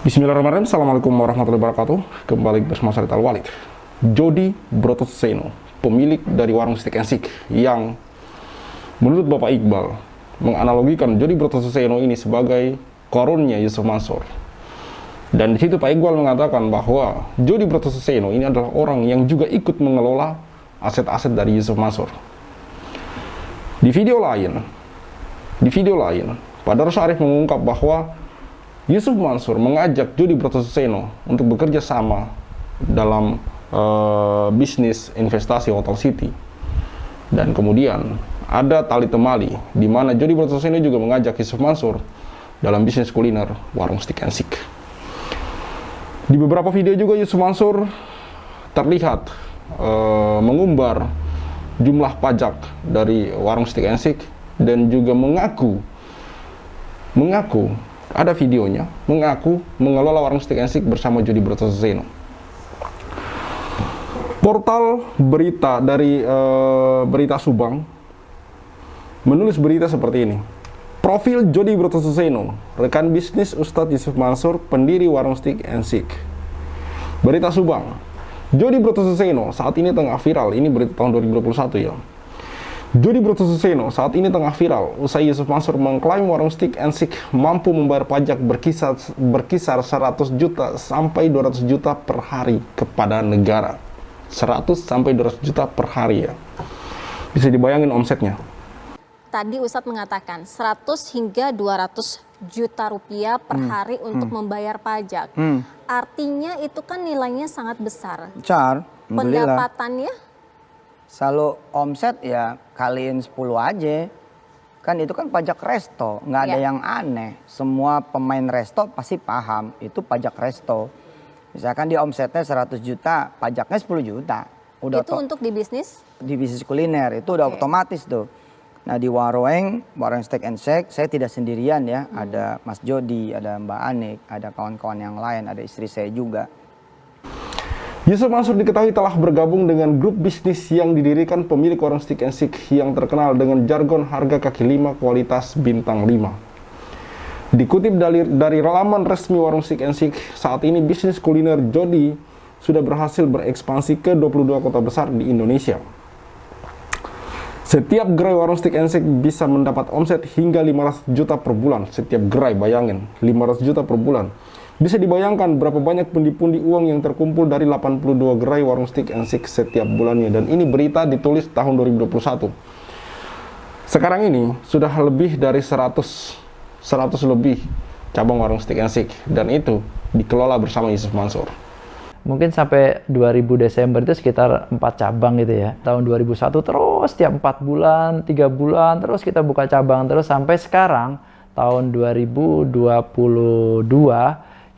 Bismillahirrahmanirrahim. Assalamualaikum warahmatullahi wabarakatuh. Kembali bersama saya Al Walid. Jody Brotoseno, pemilik dari warung Steak and Shake, yang menurut Bapak Iqbal menganalogikan Jody Brotoseno ini sebagai korunnya Yusuf Mansur. Dan di situ Pak Iqbal mengatakan bahwa Jody Brotoseno ini adalah orang yang juga ikut mengelola aset-aset dari Yusuf Mansur. Di video lain, Pak Darus Arif mengungkap bahwa Yusuf Mansur mengajak Jody Brotoseno untuk bekerja sama dalam bisnis investasi Hotel City. Dan kemudian ada tali temali di mana Jody Brotoseno juga mengajak Yusuf Mansur dalam bisnis kuliner warung Steak and Shake. Di beberapa video juga Yusuf Mansur terlihat mengumbar jumlah pajak dari warung Steak and Shake dan juga mengaku ada videonya, mengaku mengelola warung Steak and Shake bersama Jody Brotoseno. Portal berita dari Berita Subang menulis berita seperti ini. Profil Jody Brotoseno, rekan bisnis Ustadz Yusuf Mansur, pendiri warung Steak and Shake. Berita Subang, Jody Brotoseno saat ini tengah viral. Ini berita tahun 2021 ya. Jody Brotoseno saat ini tengah viral usai Yusuf Mansur mengklaim warung Steak and Shake mampu membayar pajak berkisar 100 juta sampai 200 juta per hari kepada negara. 100 sampai 200 juta per hari ya. Bisa dibayangin omsetnya. Tadi Ustadz mengatakan 100 hingga 200 juta rupiah per hari untuk membayar pajak. Artinya itu kan nilainya sangat besar. Besar. Pendapatannya? Selalu omset ya kaliin 10 aja. Kan itu kan pajak resto, nggak ada yang aneh. Semua pemain resto pasti paham itu pajak resto. Misalkan dia omsetnya 100 juta, pajaknya 10 juta. Udah itu untuk di bisnis? Di bisnis kuliner, itu udah otomatis tuh. Nah di warung Steak and Shake, saya tidak sendirian ya. Ada Mas Jody, ada Mbak Anik, ada kawan-kawan yang lain, ada istri saya juga. Yusuf Mansur diketahui telah bergabung dengan grup bisnis yang didirikan pemilik warung Steak and Shake yang terkenal dengan jargon harga kaki 5 kualitas bintang 5. Dikutip dari laman resmi warung Steak and Shake, saat ini bisnis kuliner Jody sudah berhasil berekspansi ke 22 kota besar di Indonesia. Setiap gerai warung Steak and Shake bisa mendapat omset hingga 500 juta per bulan. Setiap gerai, bayangin, 500 juta per bulan. Bisa dibayangkan berapa banyak pundi-pundi uang yang terkumpul dari 82 gerai warung Steak and Shake setiap bulannya. Dan ini berita ditulis tahun 2021. Sekarang ini sudah lebih dari 100 lebih cabang warung Steak and Shake. Dan itu dikelola bersama Yusuf Mansur. Mungkin sampai 2000 Desember itu sekitar 4 cabang gitu ya. Tahun 2001 terus tiap 4 bulan, 3 bulan terus kita buka cabang terus sampai sekarang tahun 2022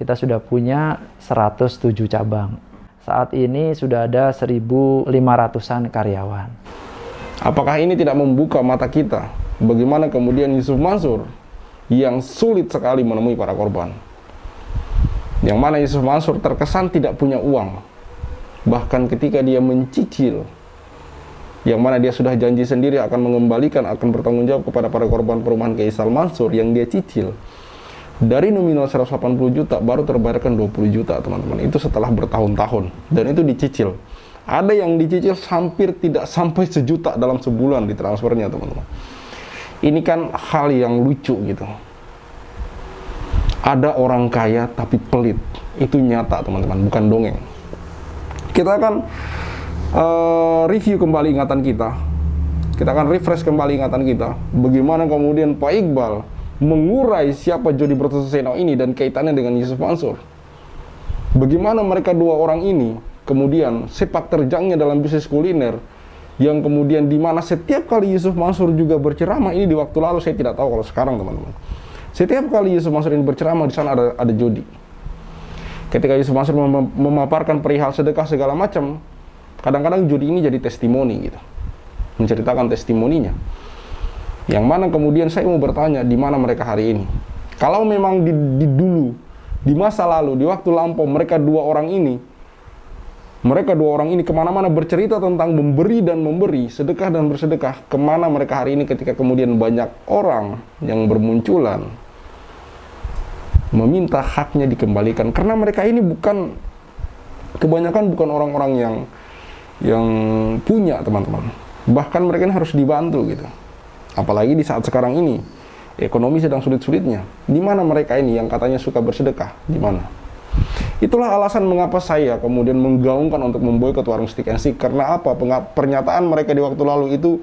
kita sudah punya 107 cabang. Saat ini sudah ada 1.500-an karyawan. Apakah ini tidak membuka mata kita? Bagaimana kemudian Yusuf Mansur yang sulit sekali menemui para korban? Yang mana Yusuf Mansur terkesan tidak punya uang. Bahkan ketika dia mencicil, yang mana dia sudah janji sendiri akan mengembalikan, akan bertanggung jawab kepada para korban perumahan Kaisal Mansur yang dia cicil. Dari nominal 180 juta baru terbayarkan 20 juta teman-teman. Itu setelah bertahun-tahun. Dan itu dicicil. Ada yang dicicil hampir tidak sampai 1 juta dalam sebulan ditransfernya teman-teman. Ini kan hal yang lucu gitu. Ada orang kaya tapi pelit. Itu nyata teman-teman, bukan dongeng. Kita akan review kembali ingatan kita. Kita akan refresh kembali ingatan kita. Bagaimana kemudian Pak Iqbal mengurai siapa Jody Brotoseno ini dan kaitannya dengan Yusuf Mansur. Bagaimana mereka dua orang ini kemudian sepak terjangnya dalam bisnis kuliner, yang kemudian dimana setiap kali Yusuf Mansur juga berceramah, ini di waktu lalu, saya tidak tahu kalau sekarang teman-teman. Setiap kali Yusuf Mansur ini berceramah, di sana ada Jody. Ketika Yusuf Mansur memaparkan perihal sedekah segala macam, kadang-kadang Jody ini jadi testimoni gitu, menceritakan testimoninya. Yang mana kemudian saya mau bertanya, di mana mereka hari ini? Kalau memang di dulu, di masa lalu, di waktu lampau, mereka dua orang ini kemana-mana bercerita tentang memberi dan memberi, sedekah dan bersedekah. Kemana mereka hari ini ketika kemudian banyak orang yang bermunculan meminta haknya dikembalikan, karena mereka ini kebanyakan bukan orang-orang yang punya, teman-teman. Bahkan mereka ini harus dibantu gitu. Apalagi di saat sekarang ini ekonomi sedang sulit-sulitnya. Di mana mereka ini yang katanya suka bersedekah? Di mana? Itulah alasan mengapa saya kemudian menggaungkan untuk memboikot warung Stick and Stick. Karena apa? Pernyataan mereka di waktu lalu itu,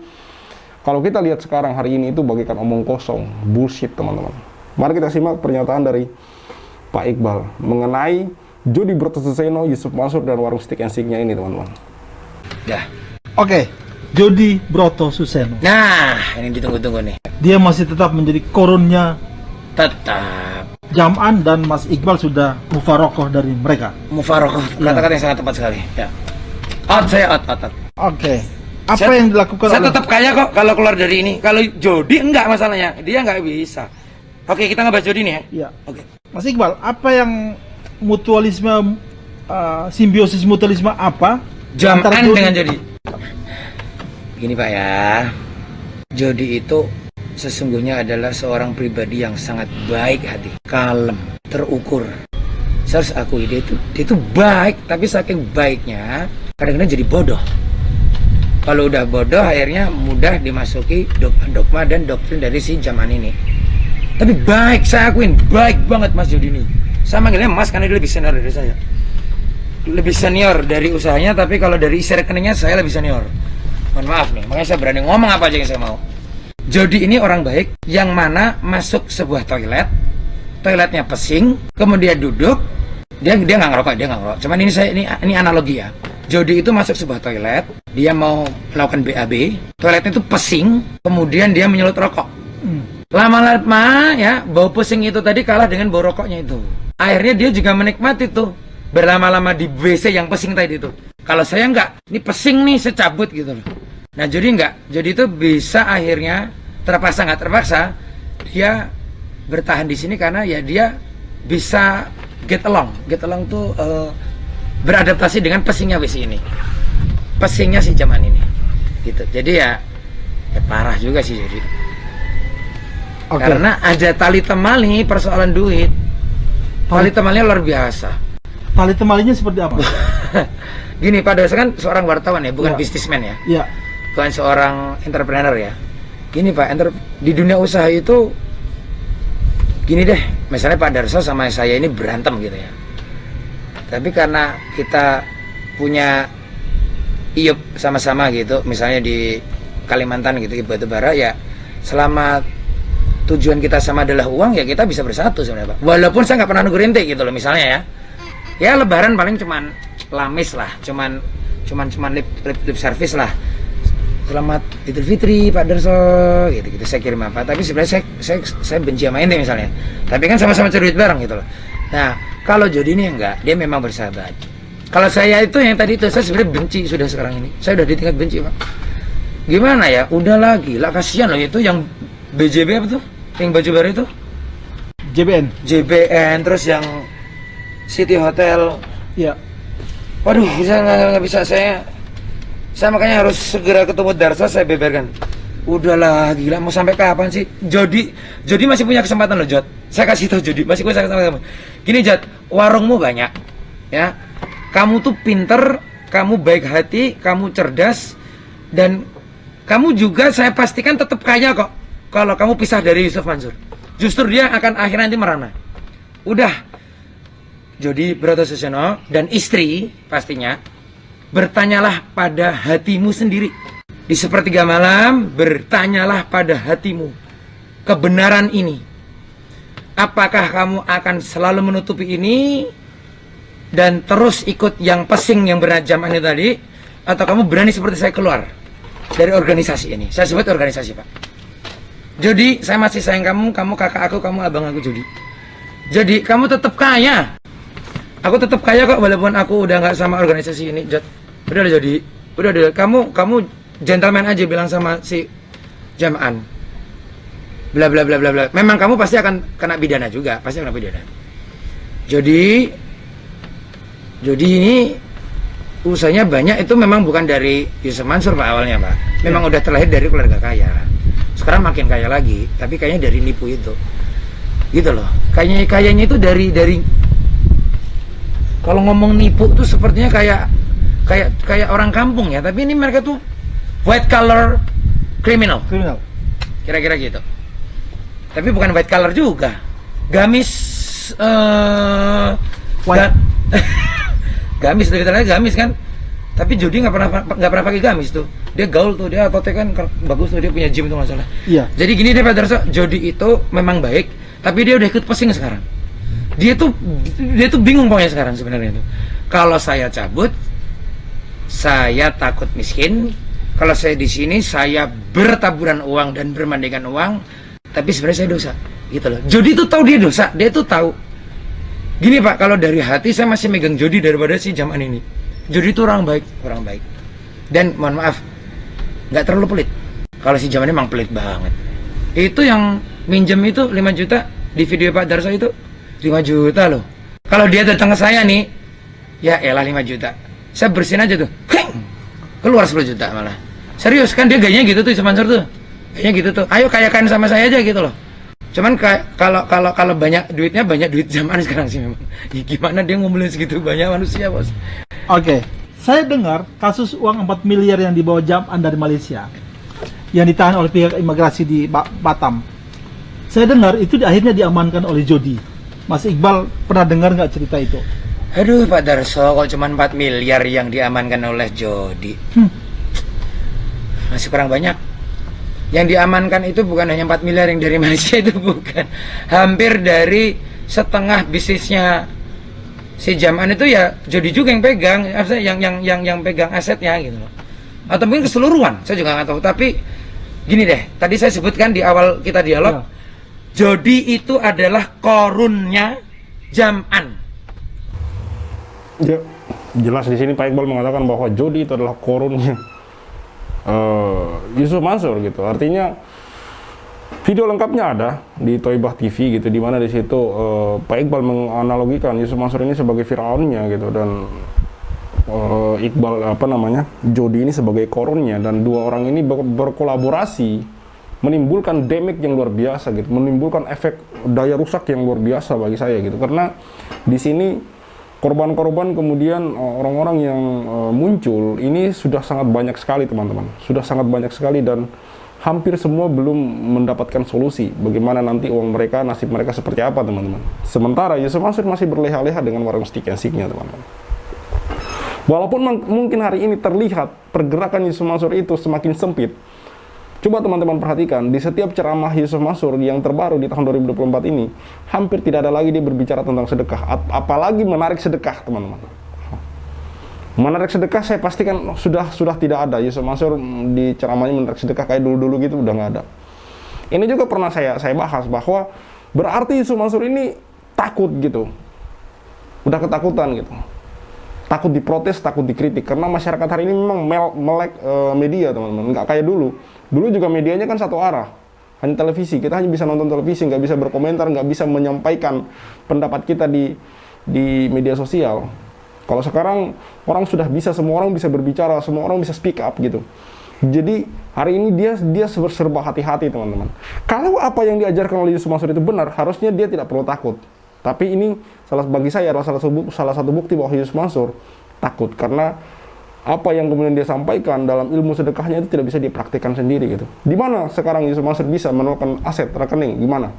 kalau kita lihat sekarang hari ini, itu bagaikan omong kosong, bullshit, teman-teman. Mari kita simak pernyataan dari Pak Iqbal mengenai Jody Brotoseno, Yusuf Mansur, dan warung Stick and Stick-nya ini, teman-teman. Dah. Oke, Jody Brotoseno. Nah, ini ditunggu-tunggu nih. Dia masih tetap menjadi korunnya Tetap Jam'an dan Mas Iqbal sudah mufarokoh dari mereka. mufarokoh, kata-kata yang sangat tepat sekali. Ya. Saya out. Oke. Apa Saya- yang dilakukan Saya oleh tetap kaya kok kalau keluar dari ini. Kalau Jody enggak masalahnya, dia enggak bisa. Oke, kita ngebahas Jody nih ya. Iya. Oke. Mas Iqbal, apa yang mutualisme simbiosis mutualisme apa antara Jam'an Jody- dengan Jody. Gini Pak ya, Jody itu sesungguhnya adalah seorang pribadi yang sangat baik hati, kalem, terukur. Saya harus akui dia itu baik, tapi saking baiknya kadang-kadang jadi bodoh. Kalau udah bodoh akhirnya mudah dimasuki dogma dan doktrin dari si Jam'an ini. Tapi baik, saya akuin baik banget Mas Jody ini. Saya manggilnya Mas karena dia lebih senior dari saya. Lebih senior dari usahanya, tapi kalau dari isi rekeningnya saya lebih senior. Mohon maaf nih, makanya saya berani ngomong apa aja yang saya mau. Jody ini orang baik yang mana masuk sebuah toiletnya pesing, kemudian duduk, dia nggak ngerokok, Cuman ini analogi ya. Jody itu masuk sebuah toilet, dia mau melakukan BAB, toiletnya itu pesing, kemudian dia menyulut rokok. Lama-lama ya, bau pusing itu tadi kalah dengan bau rokoknya itu. Akhirnya dia juga menikmati tuh berlama-lama di WC yang pesing tadi itu. Kalau saya enggak, ini pesing nih, saya cabut gitu loh. Nah Jody enggak, Jody itu bisa akhirnya terpaksa nggak terpaksa dia bertahan di sini karena ya dia bisa get along tuh beradaptasi dengan pesingnya WC ini, pesingnya si Jam'an ini, gitu. Jadi ya parah juga sih Jody. Oke. Karena ada tali temali persoalan duit. Tali temalinya luar biasa. Tali temalinya seperti apa? Gini, pada saya kan seorang wartawan ya, bukan Ya. bisnismen ya, Iya. bukan seorang entrepreneur ya. Gini Pak, di dunia usaha itu, gini deh, misalnya Pak Darso sama saya ini berantem gitu ya. Tapi karena kita punya iup sama-sama gitu, misalnya di Kalimantan gitu, iup batubara ya, selama tujuan kita sama adalah uang ya kita bisa bersatu sebenarnya Pak. Walaupun saya nggak pernah nunggu rintik gitu loh misalnya ya. Ya lebaran paling cuman lamis lah, cuman lip service lah. Selamat Idul Fitri Pak Darso gitu saya kirim apa. Tapi sebenarnya saya benci sama ente misalnya. Tapi kan sama-sama cari duit bareng gitu loh. Nah, kalau Jody ini enggak, dia memang bersahabat. Kalau saya itu yang tadi itu saya sebenarnya benci sudah sekarang ini. Saya udah di tingkat benci Pak. Gimana ya? Udah lagi lah, kasihan loh itu yang BJB apa tuh? Yang baju baru itu? JBN, terus yang City Hotel. Iya. Waduh, saya nggak bisa, saya makanya harus segera ketemu Darso, saya beberkan. Udahlah, gila, mau sampai kapan sih? Jody masih punya kesempatan loh, Jod. Saya kasih tahu Jody, masih punya kesempatan. Gini, Jod, warungmu banyak, ya. Kamu tuh pinter, kamu baik hati, kamu cerdas, dan kamu juga saya pastikan tetap kaya kok. Kalau kamu pisah dari Yusuf Mansur, justru dia akan akhirnya nanti merana. Udah, Jody Brotoseno dan istri pastinya bertanyalah pada hatimu sendiri. Di sepertiga malam bertanyalah pada hatimu kebenaran ini. Apakah kamu akan selalu menutupi ini dan terus ikut yang pesing yang berajam ini tadi, atau kamu berani seperti saya keluar dari organisasi ini? Saya sebut organisasi Pak. Jody, saya masih sayang kamu kakak aku, kamu abang aku Jody. Jadi kamu tetap kaya. Aku tetap kaya kok walaupun aku udah nggak sama organisasi ini. Udah Jody, udah kamu gentleman aja bilang sama si Jam'an. Bla bla bla bla bla. Memang kamu pasti akan kena pidana juga, pasti kena pidana. Jody ini usahanya banyak, itu memang bukan dari Yusuf Mansur Pak awalnya Pak. Memang udah terlahir dari keluarga kaya. Sekarang makin kaya lagi, tapi kayaknya dari nipu itu. gitu loh. Kayaknya itu dari kalau ngomong nipu tuh sepertinya kayak orang kampung ya, tapi ini mereka tuh white collar criminal. Kira-kira gitu. Tapi bukan white collar juga. Gamis gamis, lebih tepatnya gamis kan. Tapi Jody nggak pernah pakai gamis tuh. Dia gaul tuh, dia ototnya kan bagus tuh, dia punya gym tuh masalah. Iya. Jadi gini deh Pak Darso, Jody itu memang baik, tapi dia udah ikut pesing sekarang. Dia tuh bingung pokoknya sekarang sebenarnya itu. Kalau saya cabut, saya takut miskin. Kalau saya di sini, saya bertaburan uang dan bermandikan uang, tapi sebenarnya saya dosa, gitu loh. Jody tuh tahu dia dosa, dia tuh tahu. Gini Pak, kalau dari hati saya masih megang Jody daripada si Jaman ini. Jody itu orang baik. Dan mohon maaf, nggak terlalu pelit. Kalau si Jaman emang pelit banget. Itu yang minjem itu 5 juta di video Pak Darso itu 5 juta loh. Kalau dia datang ke saya nih, ya elah 5 juta. Saya bersihin aja tuh, keluar 10 juta malah. Serius kan dia gayanya gitu tuh sponsor tuh. Gayanya gitu tuh. Ayo kayakan sama saya aja gitu loh. Cuman kalau banyak duitnya, banyak duit zaman sekarang sih memang. Ya, gimana dia ngumpulin segitu banyak manusia, Bos? Oke, saya dengar kasus uang 4 miliar yang dibawa Jaman dari Malaysia yang ditahan oleh pihak imigrasi di Batam. Saya dengar itu akhirnya diamankan oleh Jody. Mas Iqbal pernah dengar nggak cerita itu? Aduh Pak Darso, kok cuma 4 miliar yang diamankan oleh Jody? Masih kurang banyak. Yang diamankan itu bukan hanya 4 miliar yang dari Malaysia, itu bukan. Hampir dari setengah bisnisnya si Jaman itu ya Jody juga yang pegang, yang pegang asetnya gitu loh. Atau mungkin keseluruhan, saya juga nggak tahu. Tapi gini deh, tadi saya sebutkan di awal kita dialog, Jody itu adalah korunnya Jaman. Ya, jelas di sini Pak Iqbal mengatakan bahwa Jody itu adalah korunnya Yusuf Mansur gitu. Artinya video lengkapnya ada di Toibah TV gitu, di mana di situ Pak Iqbal menganalogikan Yusuf Mansur ini sebagai Firaunnya gitu, dan Iqbal Jody ini sebagai korunnya, dan dua orang ini berkolaborasi menimbulkan damage yang luar biasa gitu, menimbulkan efek daya rusak yang luar biasa bagi saya gitu. Karena di sini korban-korban kemudian orang-orang yang muncul ini sudah sangat banyak sekali teman-teman, sudah sangat banyak sekali, dan hampir semua belum mendapatkan solusi bagaimana nanti uang mereka, nasib mereka seperti apa teman-teman. Sementara Yusuf Mansur masih berleha-leha dengan warung stick and stick-nya teman-teman. Walaupun mungkin hari ini terlihat pergerakan Yusuf Mansur itu semakin sempit, coba teman-teman perhatikan di setiap ceramah Yusuf Mansur yang terbaru di tahun 2024 ini, hampir tidak ada lagi dia berbicara tentang sedekah, apalagi menarik sedekah teman-teman. Menarik sedekah saya pastikan sudah tidak ada. Yusuf Mansur di ceramahnya menarik sedekah kayak dulu-dulu gitu udah nggak ada. Ini juga pernah saya bahas bahwa berarti Yusuf Mansur ini takut gitu, udah ketakutan gitu, takut diprotes, takut dikritik, karena masyarakat hari ini memang melek media teman-teman, nggak kayak dulu. Dulu juga medianya kan satu arah, hanya televisi, kita hanya bisa nonton televisi, nggak bisa berkomentar, nggak bisa menyampaikan pendapat kita di media sosial. Kalau sekarang orang sudah bisa, semua orang bisa berbicara, semua orang bisa speak up gitu. Jadi hari ini dia serba hati-hati teman-teman. Kalau apa yang diajarkan oleh Yusuf Mansur itu benar, harusnya dia tidak perlu takut. Tapi ini bagi saya adalah salah satu bukti bahwa Yusuf Mansur takut, karena apa yang kemudian dia sampaikan dalam ilmu sedekahnya itu tidak bisa dipraktikkan sendiri gitu. Di mana sekarang Yusuf Mansur bisa menolakkan aset rekening? Gimana?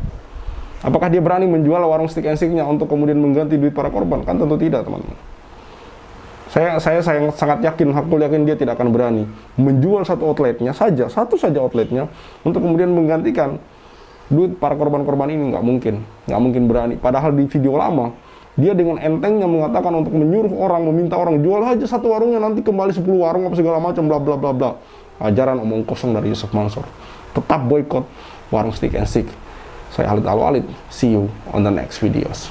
Apakah dia berani menjual warung stick and stick-nya untuk kemudian mengganti duit para korban? Kan tentu tidak teman-teman. Saya sangat yakin, hakul yakin dia tidak akan berani menjual satu saja outletnya untuk kemudian menggantikan duit para korban-korban ini. Nggak mungkin berani. Padahal di video lama dia dengan entengnya mengatakan untuk menyuruh orang, meminta orang jual aja satu warungnya, nanti kembali 10 warung apa segala macam, bla bla bla bla. Ajaran omong kosong dari Yusuf Mansur. Tetap boykot warung stick and stick. Saya Khalid Al-Walid. See you on the next videos.